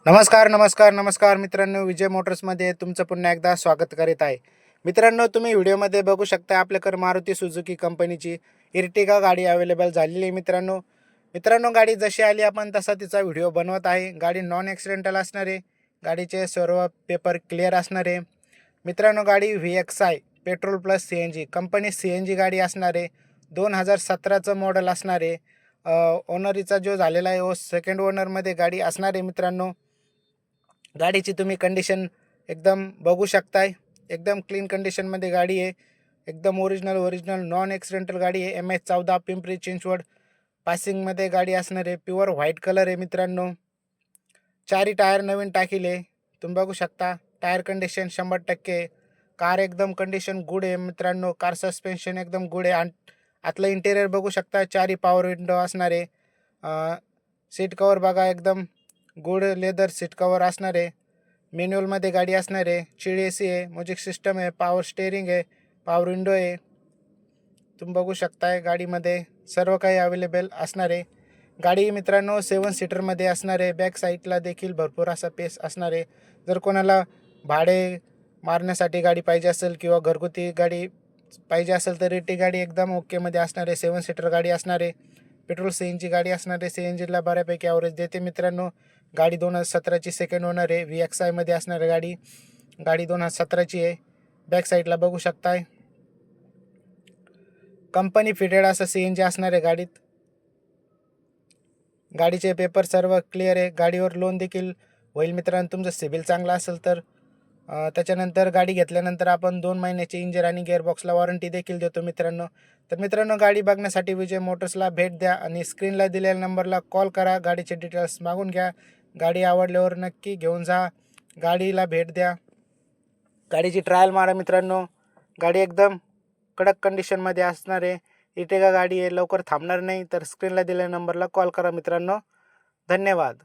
नमस्कार मित्रांनो, विजय मोटर्समध्ये तुमचं पुन्हा एकदा स्वागत करीत आहे. मित्रांनो, तुम्ही व्हिडिओमध्ये बघू शकता आपल्याकडे मारुती सुझुकी कंपनीची इर्टिगा गाडी अवेलेबल झालेली आहे. मित्रांनो मित्रांनो गाडी जशी आली आपण तसा तिचा व्हिडिओ बनवत आहे. गाडी नॉन ॲक्सिडेंटल असणार आहे. गाडीचे सर्व पेपर क्लिअर असणार आहे. मित्रांनो, गाडी VXI petrol plus CNG company CNG गाडी असणार आहे. 2017चं मॉडेल असणार आहे. ओनरीचा जो झालेला आहे वो सेकंड ओनरमध्ये गाडी असणार आहे. मित्रांनो, गाडीची तुम्ही कंडिशन एकदम बघू शकताय. एकदम क्लीन कंडिशनमध्ये गाडी आहे. एकदम ओरिजिनल नॉन ॲक्सिडेंटल गाडी आहे. MH14 पिंपरी चिंचवड पासिंगमध्ये गाडी असणार आहे. प्युअर व्हाईट कलर आहे. मित्रांनो, चारी टायर नवीन टाकीले तुम्ही बघू शकता. टायर कंडिशन 100% कार एकदम कंडिशन गुड आहे. मित्रांनो, कार सस्पेन्शन एकदम गुड आहे. आतलं इंटेरियर बघू शकता. चारी पॉवर विंडो असणार आहे. सीट कवर बघा, एकदम गुड लेदर सीट कवर असणार आहे. मॅन्युअलमध्ये गाडी असणार आहे. चिड AC आहे. म्युझिक सिस्टम आहे. पॉवर स्टेअरिंग आहे. पॉवर विंडो आहे. तुम्ही बघू शकताय गाडीमध्ये सर्व काही अवेलेबल असणार आहे. गाडी मित्रांनो 7 सीटरमध्ये असणार आहे. बॅक साईडला देखील भरपूर असा पेस असणार आहे. जर कोणाला भाडे मारण्यासाठी गाडी पाहिजे असेल किंवा घरगुती गाडी पाहिजे असेल तर ती गाडी एकदम ओकेमध्ये असणार आहे. 7 सीटर गाडी असणार आहे. पेट्रोल CNG गाडी असणार आहे. CNGला बऱ्यापैकी ॲव्हरेज देते. मित्रांनो, गाडी 2017ची सेकंड ओनर आहे. VXIमध्ये असणार आहे गाडी 2017ची आहे. बॅक साईडला बघू शकताय कंपनी फिटेड असं CNG असणार आहे गाडीत. गाडीचे पेपर सर्व क्लिअर आहे. गाडीवर लोन देखील होईल. मित्रांनो, तुमचं सिबिल चांगला असेल तर त्याच्यानंतर गाडी घेतल्यानंतर आपण 2 महिन्याची इंजिन आणि गिअरबॉक्सला वॉरंटी देखील देतो. मित्रांनो, गाडी बघण्यासाठी विजय मोटर्सला भेट द्या आणि स्क्रीनला दिलेल्या नंबरला कॉल करा. गाडीचे डिटेल्स मागून घ्या. गाडी आवडल्यावर नक्की घेऊन जा. गाडीला भेट द्या. गाडीची ट्रायल मारा. मित्रांनो, गाडी एकदम कडक कंडिशनमध्ये असणार आहे. इर्टिगा गाडी आहे, लवकर थांबणार नाही. तर स्क्रीनला दिलेल्या नंबरला कॉल करा. मित्रांनो, धन्यवाद.